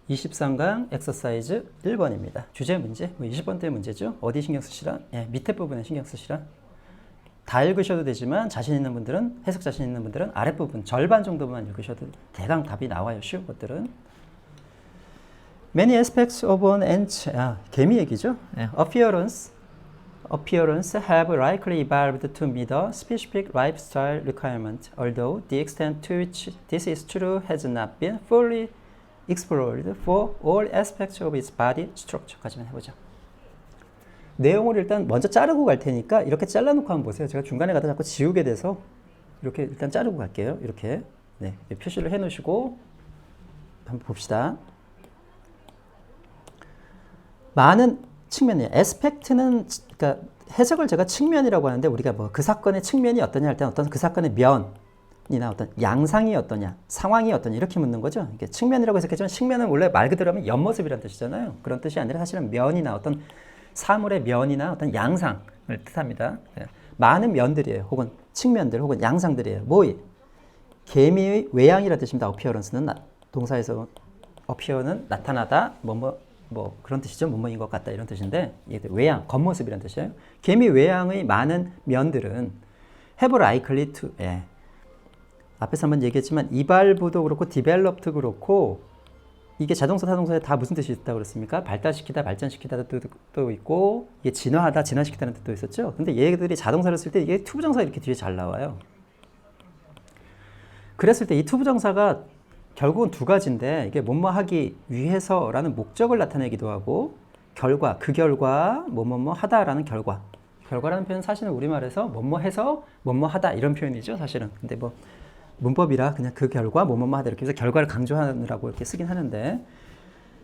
23강 엑서사이즈 1번입니다. 주제 문제, 20번대 문제죠. 어디 신경 쓰시라? 예, 밑에 부분에 신경 쓰시라. 다 읽으셔도 되지만 자신 있는 분들은, 해석 자신 있는 분들은 아랫부분 절반 정도만 읽으셔도 대강 답이 나와요. 쉬운 것들은. Many aspects of an ant, 개미 얘기죠. 예, appearance have likely evolved to meet a specific lifestyle requirement, although the extent to which this is true has not been fully explored for all aspects of its body structure까지만 해보죠. 내용을 일단 먼저 자르고 갈 테니까 이렇게 잘라놓고 한번 보세요. 제가 중간에 가다 자꾸 지우게 돼서 이렇게 일단 자르고 갈게요. 이렇게 네, 표시를 해놓으시고 한번 봅시다. 많은 측면이에요. 에스펙트는 그러니까 해석을 제가 측면이라고 하는데 우리가 뭐 그 사건의 측면이 어떠냐 할 때는 어떤 그 사건의 면이나 어떤 양상이 어떠냐, 상황이 어떠냐 이렇게 묻는 거죠. 이게 측면이라고 해석했지만 측면은 원래 말 그대로 하면 옆모습이라는 뜻이잖아요. 그런 뜻이 아니라 사실은 면이나 어떤 사물의 면이나 어떤 양상을 뜻합니다. 네. 많은 면들이에요. 혹은 측면들 혹은 양상들이에요. 뭐이? 개미의 외양이라는 뜻입니다. appearance는 동사에서 appear는 나타나다 뭐 그런 뜻이죠. 뭐뭐인 것 같다 이런 뜻인데 이게 외양, 겉모습이라는 뜻이에요. 개미 외양의 많은 면들은 have likely to 앞에서 한번 얘기했지만 evolve도 그렇고 develop도 그렇고 이게 자동사, 타동사에 다 무슨 뜻이 있다고 그랬습니까? 발달시키다, 발전시키다도 뜻도 있고 이게 진화하다, 진화시키다는 뜻도 있었죠. 근데 얘들이 자동사를 쓸 때 이게 투부정사가 이렇게 뒤에 잘 나와요. 그랬을 때 이 투부정사가 결국은 두 가지인데 이게 뭐뭐 하기 위해서라는 목적을 나타내기도 하고 결과, 그 결과 뭐뭐뭐 하다라는 결과라는 표현은 사실은 우리말에서 뭐뭐 해서 뭐뭐 하다 이런 표현이죠 사실은. 근데 뭐 문법이라 그냥 그 결과 뭐뭐뭐 하다 이렇게 해서 결과를 강조하느라고 이렇게 쓰긴 하는데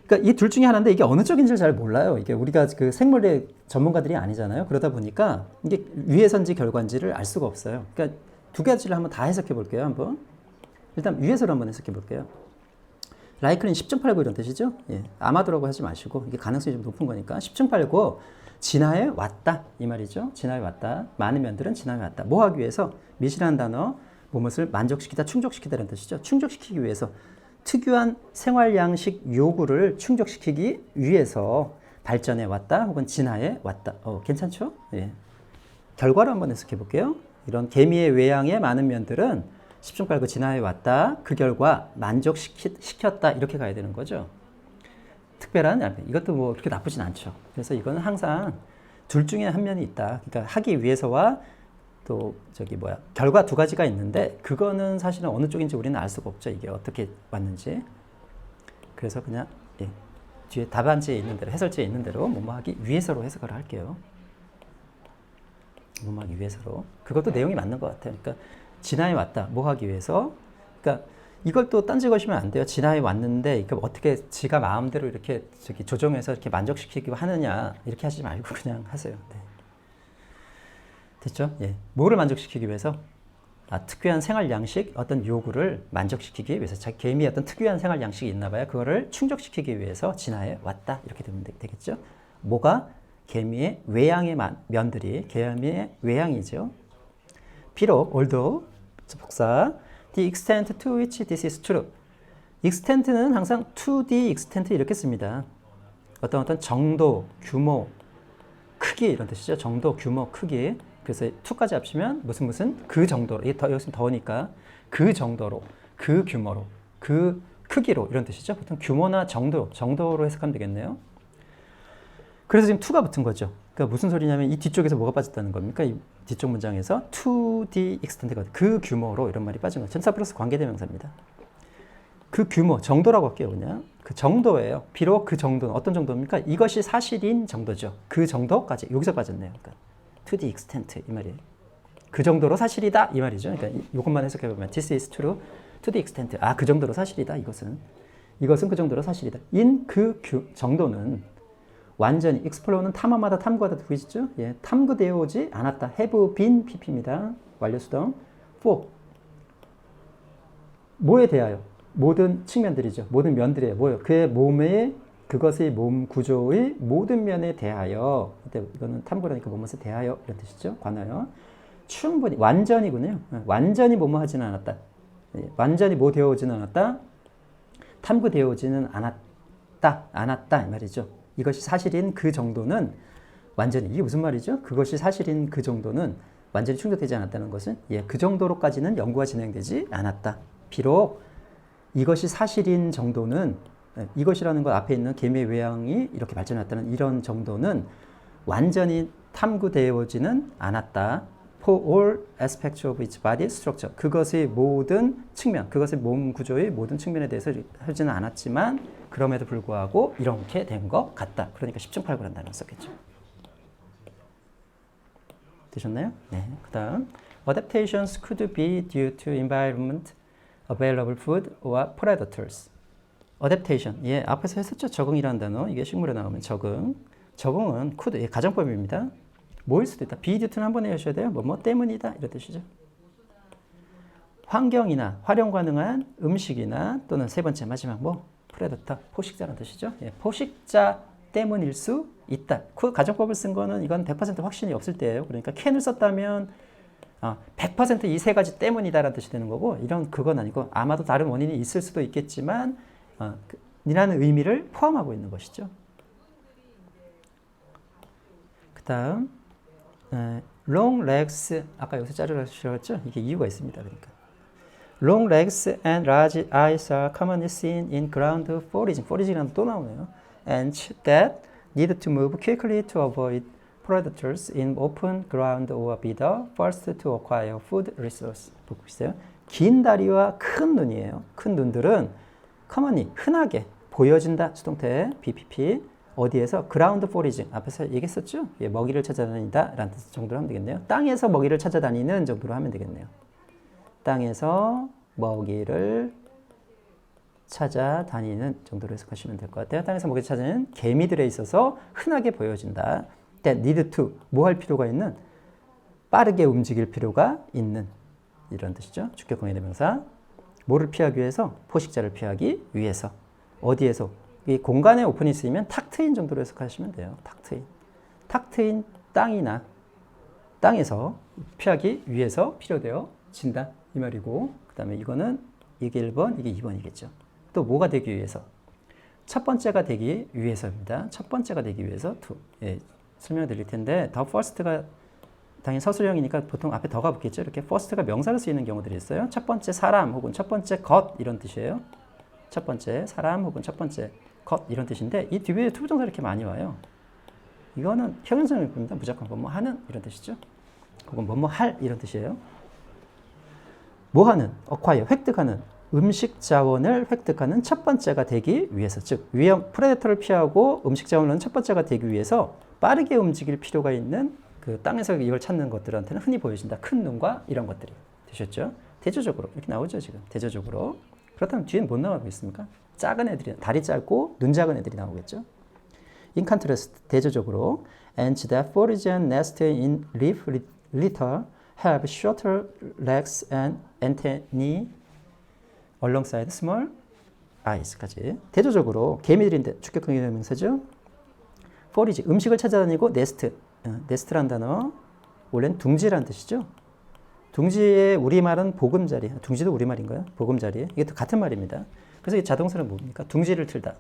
그러니까 이 둘 중에 하나인데 이게 어느 쪽인지 잘 몰라요. 이게 우리가 그 생물의 전문가들이 아니잖아요. 그러다 보니까 이게 위에선지 결과인지를 알 수가 없어요. 그러니까 두 가지를 한번 다 해석해 볼게요. 한번. 일단 위에서로 한번 해석해 볼게요. 라이클린 10중 8구 이런 뜻이죠. 예, 아마도라고 하지 마시고 이게 가능성이 좀 높은 거니까 10중 8구 진화해 왔다 이 말이죠. 진화해 왔다. 많은 면들은 진화해 왔다. 뭐 하기 위해서? 미시라는 단어 무엇을 만족시키다, 충족시키다라는 뜻이죠. 충족시키기 위해서 특유한 생활 양식 요구를 충족시키기 위해서 발전해 왔다 혹은 진화해 왔다. 괜찮죠? 예. 결과로 한번 해석해 볼게요. 이런 개미의 외양의 많은 면들은 10중 8구 진화해 왔다. 그 결과 만족시켰다. 이렇게 가야 되는 거죠. 특별한, 이것도 뭐 그렇게 나쁘진 않죠. 그래서 이거는 항상 둘 중에 한 면이 있다. 그러니까 하기 위해서와 또 결과 두 가지가 있는데 그거는 사실은 어느 쪽인지 우리는 알 수가 없죠. 이게 어떻게 왔는지. 그래서 그냥 뒤에 답안지에 있는 대로, 해설지에 있는 대로 뭐뭐 하기 위해서로 해석을 할게요. 뭐뭐 하기 위해서로. 그것도 내용이 맞는 것 같아요. 그러니까 진화해 왔다. 뭐 하기 위해서? 그러니까 이걸 또 딴지 거시면 안 돼요. 진화해 왔는데 이거 어떻게 지가 마음대로 이렇게 조정해서 이렇게 만족시키기 하느냐 이렇게 하지 말고 그냥 하세요. 네. 됐죠? 예. 뭐를 만족시키기 위해서? 특유한 생활 양식, 어떤 요구를 만족시키기 위해서 자기 개미의 어떤 특유한 생활 양식이 있나 봐요. 그거를 충족시키기 위해서 진화해 왔다. 이렇게 되면 되겠죠? 뭐가? 개미의 외양의 면들이 개미의 외양이죠. 비록 although 복사 the extent to which this is true. extent는 항상 to the extent 이렇게 씁니다. 어떤 정도, 규모, 크기 이런 뜻이죠. 정도, 규모, 크기. 그래서 to까지 합치면 무슨 그 정도로. 이게 여기서 더우니까 그 정도로, 그 규모로, 그 크기로 이런 뜻이죠. 보통 규모나 정도로 해석하면 되겠네요. 그래서 지금 to가 붙은 거죠. 그러니까 무슨 소리냐면 이 뒤쪽에서 뭐가 빠졌다는 겁니까? 이 뒤쪽 문장에서 to the extent가 그 규모로 이런 말이 빠진 거죠. 전사 플러스 관계대명사입니다. 그 규모, 정도라고 할게요. 그냥 그 정도예요. 비록 그 정도는 어떤 정도입니까? 이것이 사실인 정도죠. 그 정도까지 여기서 빠졌네요. 그러니까 to the extent 이 말이에요. 그 정도로 사실이다 이 말이죠. 그러니까 이것만 해석해 보면 this is true to the extent. 그 정도로 사실이다. 이것은 그 정도로 사실이다. in 그 정도는 완전히 explor는 탐험하다, 탐구하다 두 개죠. 예, 탐구되어 오지 않았다. have been pp입니다. 완료수동. for 뭐에 대하여? 모든 측면들이죠. 모든 면들이에요. 뭐요? 그의 몸의 그것의 몸 구조의 모든 면에 대하여. 이거는 탐구라니까 무엇에 대하여 이런 뜻이죠. 관하여. 충분히 완전히군요. 완전히 뭐뭐 하지는 않았다. 완전히 뭐 되어 오지는 않았다. 탐구되어 오지는 않았다. 않았다 이 말이죠. 이것이 사실인 그 정도는 완전히 이게 무슨 말이죠? 그것이 사실인 그 정도는 완전히 충족되지 않았다는 것은 그 정도로까지는 연구가 진행되지 않았다. 비록 이것이 사실인 정도는 이것이라는 것 앞에 있는 개미의 외양이 이렇게 발전했다는 이런 정도는 완전히 탐구되어지는 않았다. For all aspects of its body structure. 그것의 모든 측면, 그것의 몸 구조의 모든 측면에 대해서 하지는 않았지만 그럼에도 불구하고 이렇게 된 것 같다. 그러니까 10중 8구라는 단어를 썼겠죠. 되셨나요? 네. 그 다음 Adaptations could be due to environment, available food, or predators. Adaptation. 앞에서 했었죠. 적응이라는 단어. 이게 식물에 나오면 적응. 적응은 could, 가정법입니다. 뭐일 수도 있다. be due to는 한 번에 하셔야 돼요. 뭐 때문이다. 이런 뜻이죠. 환경이나 활용 가능한 음식이나 또는 세 번째 마지막 predator, 포식자라는 뜻이죠. 포식자 때문일 수 있다. 그 가정법을 쓴 거는 이건 100% 확신이 없을 때예요. 그러니까 can을 썼다면 100% 이 세 가지 때문이다라는 뜻이 되는 거고 그건 아니고 아마도 다른 원인이 있을 수도 있겠지만 이라는 의미를 포함하고 있는 것이죠. 그 다음 long legs 아까 여기서 자르셨죠? 이게 이유가 있습니다. 그러니까 long legs and large eyes are commonly seen in ground foraging. foraging이라는 또 나오네요. Ants that need to move quickly to avoid predators in open ground or be the first to acquire food resource. 보고 있어요. 긴 다리와 큰 눈이에요. 큰 눈들은 commonly 흔하게 보여진다. 수동태 BPP 어디에서? 그라운드 포리징 앞에서 얘기했었죠? 먹이를 찾아다닌다 라는 뜻 정도로 하면 되겠네요. 땅에서 먹이를 찾아다니는 정도로 하면 되겠네요. 땅에서 먹이를 찾아다니는 정도로 해석하시면 될 것 같아요. 땅에서 먹이를 찾아다니는 개미들에 있어서 흔하게 보여진다. That need to 뭐 할 필요가 있는? 빠르게 움직일 필요가 있는 이런 뜻이죠. 주격 공의 대명사. 뭐를 피하기 위해서? 포식자를 피하기 위해서. 어디에서? 이 공간에 오픈이 쓰이면 탁 트인 정도로 해석하시면 돼요. 탁 트인. 탁 트인 땅이나 땅에서 피하기 위해서 필요되어진다. 이 말이고 그 다음에 이거는 이게 1번, 이게 2번이겠죠. 또 뭐가 되기 위해서? 첫 번째가 되기 위해서입니다. 첫 번째가 되기 위해서 설명을 드릴 텐데 the first가 당연히 서술형이니까 보통 앞에 더가 붙겠죠. 이렇게 first가 명사로 쓰이는 경우들이 있어요. 첫 번째 사람 혹은 첫 번째 것 이런 뜻이에요. 첫 번째 사람 혹은 첫 번째 것 이런 뜻인데 이 뒤에 투부정사 이렇게 많이 와요. 이거는 형용사입니다. 무조건 뭐뭐 하는 이런 뜻이죠. 혹은 뭐뭐 할 이런 뜻이에요. 뭐 하는? acquire 획득하는 음식 자원을 획득하는 첫 번째가 되기 위해서 즉 위험 프레데터를 피하고 음식 자원을 얻는 첫 번째가 되기 위해서 빠르게 움직일 필요가 있는 그 땅에서 이걸 찾는 것들한테는 흔히 보여진다. 큰 눈과 이런 것들이 되셨죠? 대조적으로 이렇게 나오죠 지금 대조적으로. 그렇다면 뒤엔 못 나가고 있습니까? 작은 애들이 다리 짧고 눈 작은 애들이 나오겠죠. In contrast 대조적으로 ants that forage and nest in leaf litter have shorter legs and antennae alongside small eyes까지. 대조적으로 개미들인데 주격형의 명사죠. forage 음식을 찾아다니고 nest nest라는 단어 원래는 둥지라는 뜻이죠. 둥지의 우리말은 보금자리. 둥지도 우리말인가요? 보금자리. 이게 또 같은 말입니다. 그래서 이 자동사는 뭡니까? 둥지를 틀다.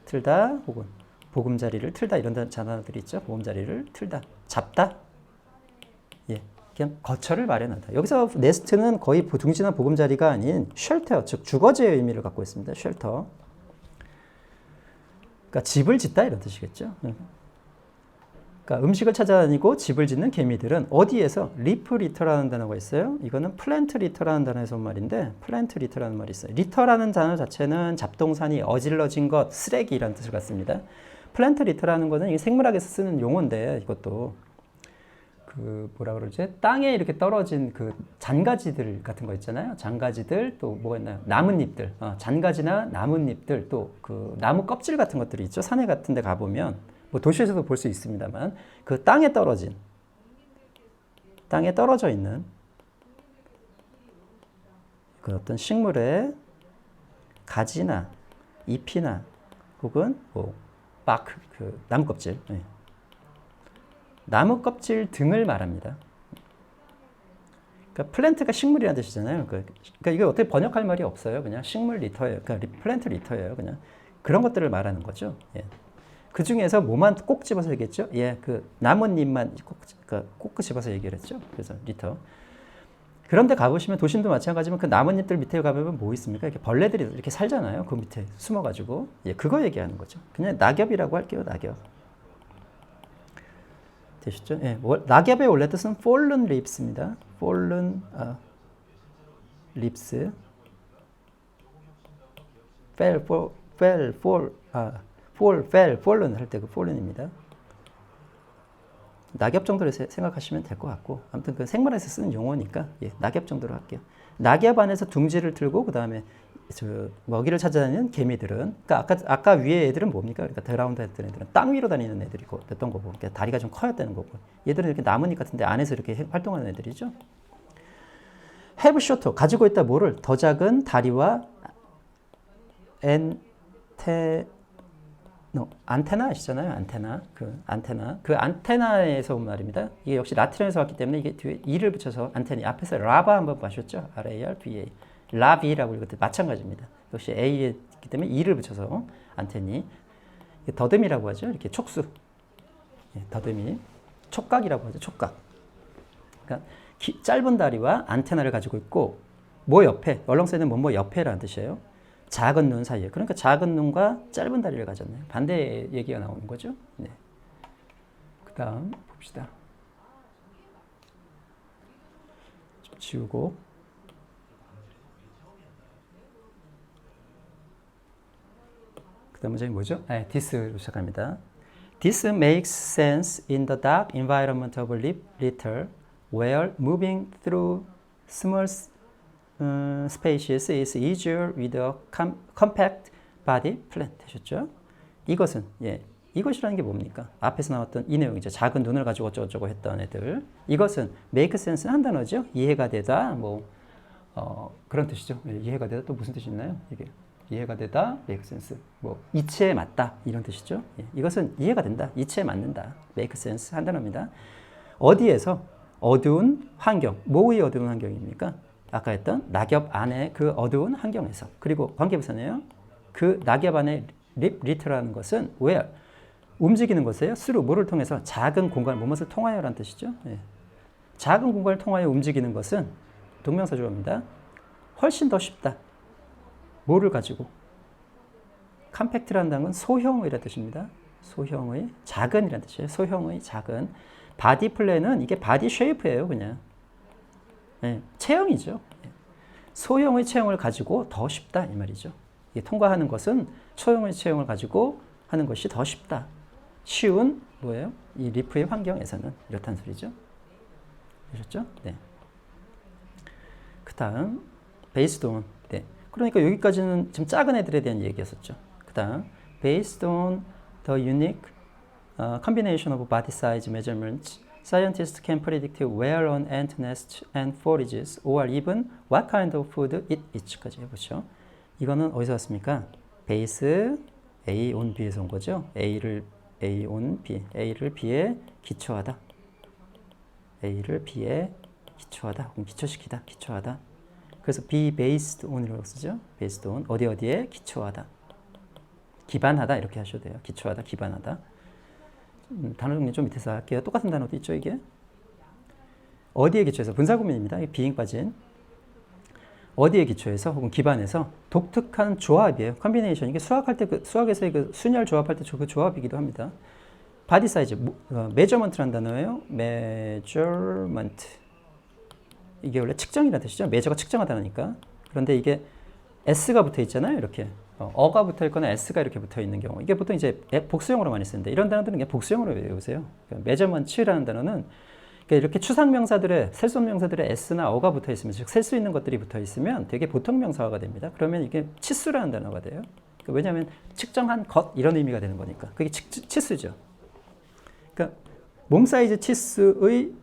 틀다 혹은 보금자리를 틀다 이런 단어들이 있죠. 보금자리를 틀다. 잡다. 그냥 거처를 마련한다. 여기서 네스트는 거의 둥지나 보금자리가 아닌 쉘터, 즉 주거지의 의미를 갖고 있습니다. 쉘터. 그러니까 집을 짓다 이런 뜻이겠죠. 그러니까 음식을 찾아다니고 집을 짓는 개미들은 어디에서? 리프 리터라는 단어가 있어요. 이거는 플랜트 리터라는 단어에서 온 말인데 플랜트 리터라는 말이 있어요. 리터라는 단어 자체는 잡동사니 어질러진 것, 쓰레기라는 뜻을 갖습니다. 플랜트 리터라는 것은 생물학에서 쓰는 용어인데 이것도 그 뭐라 그러지? 땅에 이렇게 떨어진 그 잔가지들 같은 거 있잖아요. 잔가지들 또 뭐가 있나요? 나뭇잎들, 잔가지나 나뭇잎들 또 그 나무 껍질 같은 것들이 있죠. 산에 같은 데 가보면 뭐 도시에서도 볼 수 있습니다만 그 땅에 떨어져 있는 그 어떤 식물의 가지나 잎이나 혹은 뭐 바크 그 나무 껍질 나무 껍질 등을 말합니다. 그러니까 플랜트가 식물이라는 뜻이잖아요. 그러니까 이게 어떻게 번역할 말이 없어요. 그냥 식물 리터예요. 그러니까 플랜트 리터예요. 그냥 그런 것들을 말하는 거죠. 예. 그 중에서 뭐만 꼭 집어서 얘기했죠? 예, 그 나뭇잎만 꼭 집어서 얘기를 했죠. 그래서 리터. 그런데 가보시면 도심도 마찬가지지만 그 나뭇잎들 밑에 가보면 뭐 있습니까? 이렇게 벌레들이 이렇게 살잖아요. 그 밑에 숨어가지고. 예, 그거 얘기하는 거죠. 그냥 낙엽이라고 할게요. 낙엽. 되셨죠? 예, 낙엽의 원래 뜻은 fallen leaves입니다. fallen leaves. fallen 할 때 그 fallen입니다. 낙엽 정도로 생각하시면 될 것 같고, 아무튼 그 생물에서 쓰는 용어니까 예, 낙엽 정도로 할게요. 낙엽 안에서 둥지를 틀고 그 다음에 먹이를 찾아다니는 개미들은, 그러니까 아까 위에 애들은 뭡니까? 그러니까 드라운드 했던 애들은 땅 위로 다니는 애들이고 됐던 거고, 그러니까 다리가 좀 커였다는 거고, 얘들은 이렇게 나뭇잎 같은데 안에서 이렇게 활동하는 애들이죠. have shorter 가지고 있다 뭐를 더 작은 다리와 안테나 아시잖아요. 안테나. 그 안테나에서 온 말입니다. 이게 역시 라틴어에서 왔기 때문에 이게 뒤에 e를 붙여서 안테나. 앞에서 라바 한번 보셨죠? RARBA. 라비라고 이것도 마찬가지입니다. 역시 A에 있기 때문에 e를 붙여서 안테니. 더듬이라고 하죠. 이렇게 촉수. 예, 더듬이. 촉각이라고 하죠. 촉각. 그러니까 짧은 다리와 안테나를 가지고 있고 뭐 옆에, 얼렁새는 뭐 옆에라는 뜻이에요. 작은 눈 사이에. 그러니까 작은 눈과 짧은 다리를 가졌네요. 반대 얘기가 나오는 거죠. 네. 그 다음 봅시다. 좀 지우고. 그 다음 문장이 뭐죠? this로 시작합니다. This makes sense in the dark environment of litter where moving through small spaces is easier with a compact body plan. 되셨죠? 이것은 이것이라는 게 뭡니까? 앞에서 나왔던 이 내용이죠. 작은 눈을 가지고 어쩌고저쩌고 했던 애들. 이것은 make sense 한 단어죠. 이해가 되다 그런 뜻이죠. 이해가 되다 또 무슨 뜻이 있나요? 이게 이해가 되다, make sense. 이치에 맞다 이런 뜻이죠. 이것은 이해가 된다, 이치에 맞는다, make sense 한 단어입니다. 어디에서? 어두운 환경. 뭐의 어두운 환경입니까? 아까 했던 낙엽 안에 그 어두운 환경에서. 그리고 관계부사네요. 그 낙엽 안에 리트라는 것은 where? 움직이는 것이에요. through 뭐를 통해서? 작은 공간, 무엇을 통하여라는 뜻이죠. 예. 작은 공간을 통하여 움직이는 것은 동명사 주어입니다. 훨씬 더 쉽다. 뭐를 가지고? 컴팩트라는 단어는 소형의라는 뜻입니다. 소형의, 작은이라는 뜻이에요. 소형의, 작은. 바디 플랜은 이게 바디 쉐이프예요, 그냥. 예, 체형이죠. 소형의 체형을 가지고 더 쉽다 이 말이죠. 이게 통과하는 것은 소형의 체형을 가지고 하는 것이 더 쉽다. 쉬운 뭐예요? 이 리프의 환경에서는 이렇다는 소리죠. 아셨죠? 네. 그 다음 based on. 네. 그러니까 여기까지는 지금 작은 애들에 대한 얘기였었죠. 그 다음 based on the unique combination of body size measurements, scientists can predict where an ant nests and forages, or even what kind of food it eats까지 해보죠. 이거는 어디서 왔습니까? 베이스 A on B에서 온 거죠. A를 A on B, A를 B에 기초하다. A를 B에 기초하다, 혹은 기초시키다, 기초하다. 그래서 be based on이라고 쓰죠. based on 어디에 기초하다, 기반하다 이렇게 하셔도 돼요. 기초하다, 기반하다. 단어 정리 좀 밑에서 할게요. 똑같은 단어도 있죠, 이게. 어디에 기초해서, 분사구문입니다. 비행 빠진. 어디에 기초해서 혹은 기반해서 독특한 조합이에요. 컨비네이션. 이게 수학할 때 수학에서의 그 순열 조합할 때 그 조합이기도 합니다. 바디 사이즈, 메저먼트라는 단어예요. 메저먼트. 이게 원래 측정이라는 뜻이죠. 메저가 측정하다니까. 그런데 이게 S가 붙어 있잖아요. 이렇게. 어가 붙어 있거나 S가 이렇게 붙어 있는 경우. 이게 보통 이제 복수형으로 많이 쓰는데 이런 단어들은 그냥 복수형으로 외우세요. 메저먼트라는 단어는 이렇게 추상명사들의, 셀소명사들의 S나 어가 붙어 있으면, 즉 셀 수 있는 것들이 붙어 있으면 되게 보통명사화가 됩니다. 그러면 이게 치수라는 단어가 돼요. 왜냐하면 측정한 것 이런 의미가 되는 거니까. 그게 치수죠. 그러니까 몸 사이즈 치수의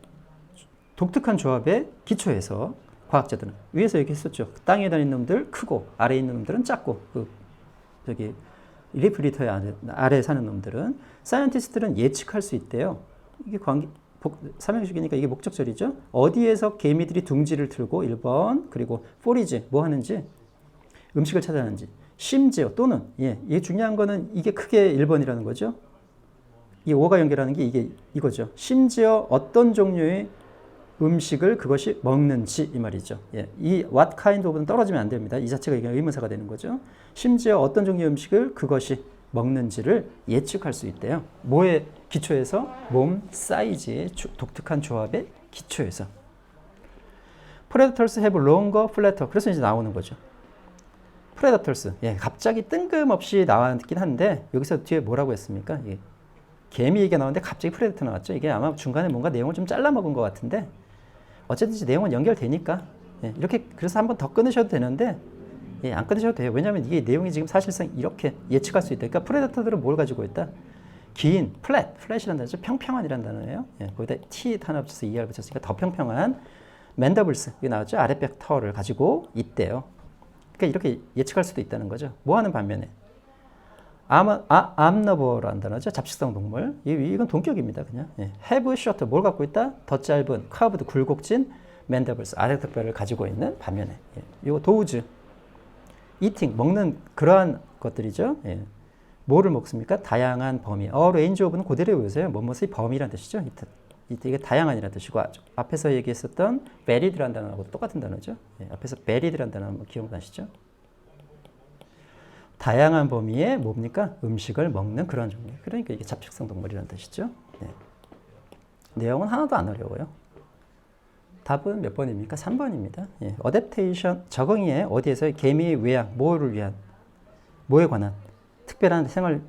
독특한 조합에 기초해서 과학자들은 위에서 얘기했었죠. 땅에 다니는 놈들 크고 아래에 있는 놈들은 작고, 리프리터의 아래에 사는 놈들은, 사이언티스트들은 예측할 수 있대요. 이게 삼형식이니까 이게 목적절이죠. 어디에서 개미들이 둥지를 틀고 1번, 그리고 포리지 뭐 하는지, 음식을 찾아내는지, 심지어 또는 예, 이게 중요한 거는 이게 크게 1번이라는 거죠. 이 5가 연결하는 게 이게 이거죠. 심지어 어떤 종류의 음식을 그것이 먹는지 이 말이죠. 예, 이 what kind of는 떨어지면 안 됩니다. 이 자체가 이게 의문사가 되는 거죠. 심지어 어떤 종류의 음식을 그것이 먹는지를 예측할 수 있대요. 뭐의 기초에서? 몸 사이즈의 독특한 조합의 기초에서. Predators have longer, flatter. 그래서 이제 나오는 거죠. Predators. 예, 갑자기 뜬금없이 나왔긴 한데 여기서 뒤에 뭐라고 했습니까? 예, 개미 얘기가 나오는데 갑자기 프레데터 나왔죠. 이게 아마 중간에 뭔가 내용을 좀 잘라 먹은 것 같은데 어쨌든지 내용은 연결되니까 예, 이렇게 그래서 한번 더 끊으셔도 되는데 예, 안 끊으셔도 돼요. 왜냐하면 이게 내용이 지금 사실상 이렇게 예측할 수 있다. 그러니까 프레데터들은 뭘 가지고 있다? 긴, 플랫이라는 단어죠. 평평한이라는 단어예요. 예, 거기다 T 하나 붙여서 ER 붙였으니까 더 평평한 맨더블스 이게 나왔죠. 아랫배 털을 가지고 있대요. 그러니까 이렇게 예측할 수도 있다는 거죠. 뭐 하는 반면에 암너버라는 단어죠. 잡식성 동물. 이건 동격입니다. 그냥. 예. have short 뭘 갖고 있다? 더 짧은 curved 굴곡진 mandibles 아래턱뼈를 가지고 있는 반면에 예. 이거 도우즈 eating 먹는 그러한 것들이죠. 예. 뭐를 먹습니까? 다양한 범위. range of는 그대로 외우세요. 뭐뭐의 범위란 뜻이죠. 이게 다양한이라는 뜻이고 앞에서 얘기했었던 varied라는 단어하고 똑같은 단어죠. 예. 앞에서 varied라는 단어 한번 기억나시죠? 다양한 범위의 뭡니까? 음식을 먹는 그런 종류. 그러니까 이게 잡식성 동물이라는 뜻이죠. 네. 내용은 하나도 안 어려워요. 답은 몇 번입니까? 3번입니다. 예. 어댑테이션, 적응이에 어디에서 개미의 외양, 뭐를 위한, 뭐에 관한 특별한 생활에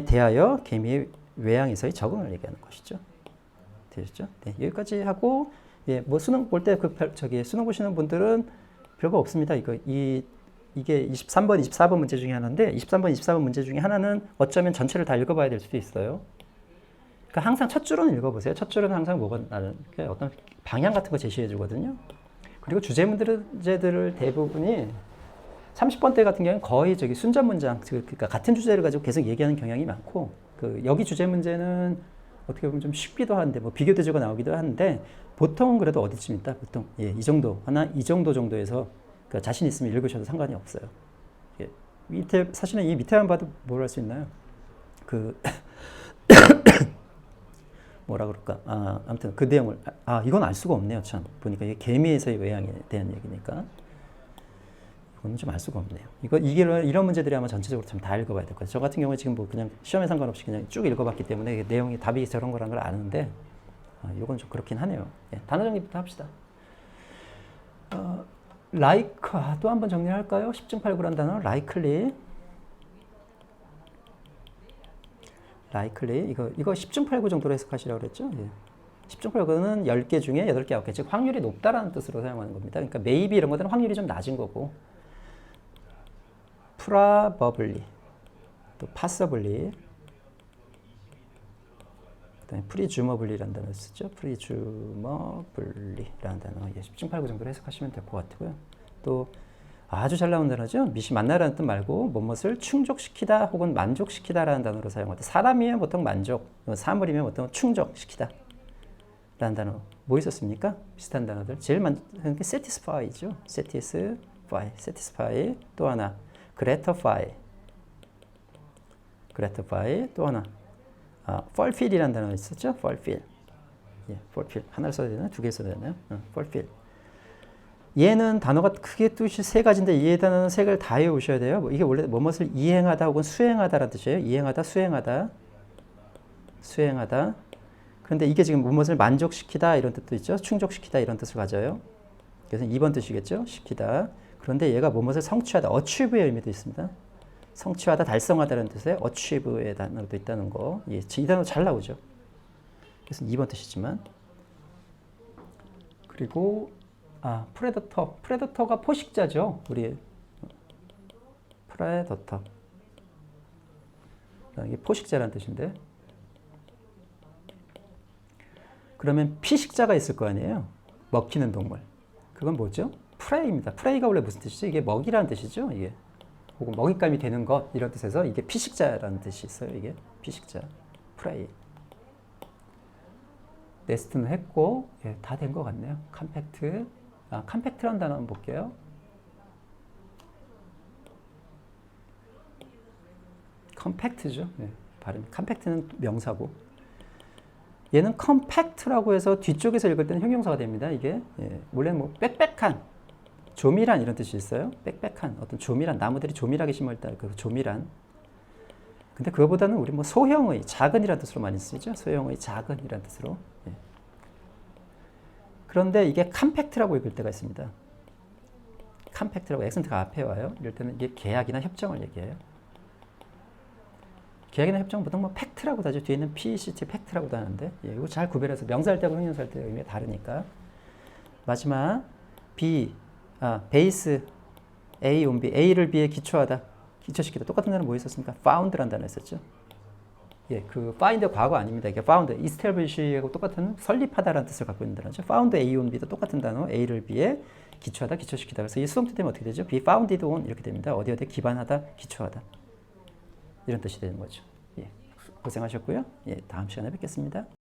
대하여 개미의 외양에서의 적응을 얘기하는 것이죠. 되셨죠? 네. 여기까지 하고 예, 뭐 수능 볼 때 수능 보시는 분들은 별거 없습니다. 이게 23번, 24번 문제 중에 하나인데 23번, 24번 문제 중에 하나는 어쩌면 전체를 다 읽어봐야 될 수도 있어요. 그러니까 항상 첫 줄은 읽어보세요. 첫 줄은 항상 뭐가 나는 어떤 방향 같은 거 제시해 주거든요. 그리고 주제 문제들을 대부분이 30번 대 같은 경우는 거의 순전 문장, 그러니까 같은 주제를 가지고 계속 얘기하는 경향이 많고 여기 주제 문제는 어떻게 보면 좀 쉽기도 한데 뭐 비교 대조가 나오기도 하는데 보통은 그래도 어디쯤 있다. 보통 예, 이 정도 정도에서 자신 있으면 읽으셔도 상관이 없어요. 예. 사실은 이 밑에만 봐도 뭘 할 수 있나요? 뭐라 그럴까? 아무튼 그 내용을, 이건 알 수가 없네요, 참. 보니까 이게 개미에서의 외양에 대한 얘기니까. 이거는 좀 알 수가 없네요. 이런 문제들이 아마 전체적으로 좀 다 읽어봐야 될 거예요. 저 같은 경우에 지금 뭐 그냥 시험에 상관없이 그냥 쭉 읽어봤기 때문에 내용이 답이 저런 거란 걸 아는데, 이건 좀 그렇긴 하네요. 예, 단어 정리부터 합시다. like 또 한번 정리할까요? 10중 8구란 단어 likely 이거 10중 8구 정도로 해석하시라고 그랬죠? 예. 10중 8구는 10개 중에 8개, 9개 즉 확률이 높다라는 뜻으로 사용하는 겁니다. 그러니까 maybe 이런 것들은 확률이 좀 낮은 거고 probably 또 possibly 그다음에 presumably라는 단어 쓰죠. presumably라는 단어 10중 8구 정도로 해석하시면 될 것 같고요. 또 아주 잘 나온 단어죠. 미시 만나라는 뜻 말고 무엇을 충족시키다 혹은 만족시키다라는 단어로 사용할 때 사람이면 보통 만족, 사물이면 보통 충족시키다 라는 단어 뭐 있었습니까? 비슷한 단어들 제일 많은 게 satisfy죠. satisfy 또 하나 gratify 또 하나 fulfill이라는 단어 있었죠. fulfill 하나를 써야 되나요? 두 개 써야 되나요? fulfill 얘는 단어가 크게 뜻이 세 가지인데 이 단어는 세 개를 다 외우셔야 돼요. 이게 원래 무엇을 이행하다 혹은 수행하다라는 뜻이에요. 이행하다, 수행하다. 그런데 이게 지금 무엇을 만족시키다 이런 뜻도 있죠. 충족시키다 이런 뜻을 가져요. 그래서 2번 뜻이겠죠. 시키다. 그런데 얘가 무엇을 성취하다, achieve의 의미도 있습니다. 성취하다, 달성하다라는 뜻의 achieve의 단어도 있다는 거. 이 단어 잘 나오죠. 그래서 2번 뜻이지만 그리고 프레더터가 포식자죠. 우리 프레더터. 이게 포식자라는 뜻인데. 그러면 피식자가 있을 거 아니에요. 먹히는 동물. 그건 뭐죠? 프레이입니다. 프레이가 원래 무슨 뜻이죠? 이게 먹이라는 뜻이죠. 이게 혹은 먹잇감이 되는 것 이런 뜻에서 이게 피식자라는 뜻이 있어요. 이게 피식자, 프레이. 네스트는 했고 예, 다 된 것 같네요. 컴팩트라는 단어 한번 볼게요. 컴팩트죠. 예, 발음. 컴팩트는 명사고. 얘는 컴팩트라고 해서 뒤쪽에서 읽을 때는 형용사가 됩니다. 이게 예, 원래는 뭐 빽빽한, 조밀한 이런 뜻이 있어요. 빽빽한 어떤 조밀한 나무들이 조밀하게 심어있다. 그 조밀한. 근데 그거보다는 우리 뭐 소형의, 작은이라는 뜻으로 많이 쓰죠. 소형의 작은이라는 뜻으로. 예. 그런데 이게 컴팩트라고 읽을 때가 있습니다. 컴팩트라고 액센트가 앞에 와요. 이럴 때는 이게 계약이나 협정을 얘기해요. 계약이나 협정은 보통 뭐 팩트라고도 하죠. 뒤에 있는 PECT 팩트라고도 하는데 예, 이거 잘 구별해서 명사할 때하고 형용사할 때 의미가 다르니까. 마지막 베이스 A on B, A를 B에 기초하다, 기초시키다. 똑같은 단어는 뭐 있었습니까? found라는 단어 있었죠. 예, 그 find 과거 아닙니다. 이게 found, establish하고 똑같은 설립하다라는 뜻을 갖고 있는 단어죠. found A on B도 똑같은 단어, A를 B에 기초하다, 기초시키다. 그래서 이 수동태 되면 어떻게 되죠? be founded on 이렇게 됩니다. 어디 어디에 기반하다, 기초하다. 이런 뜻이 되는 거죠. 예, 고생하셨고요. 예, 다음 시간에 뵙겠습니다.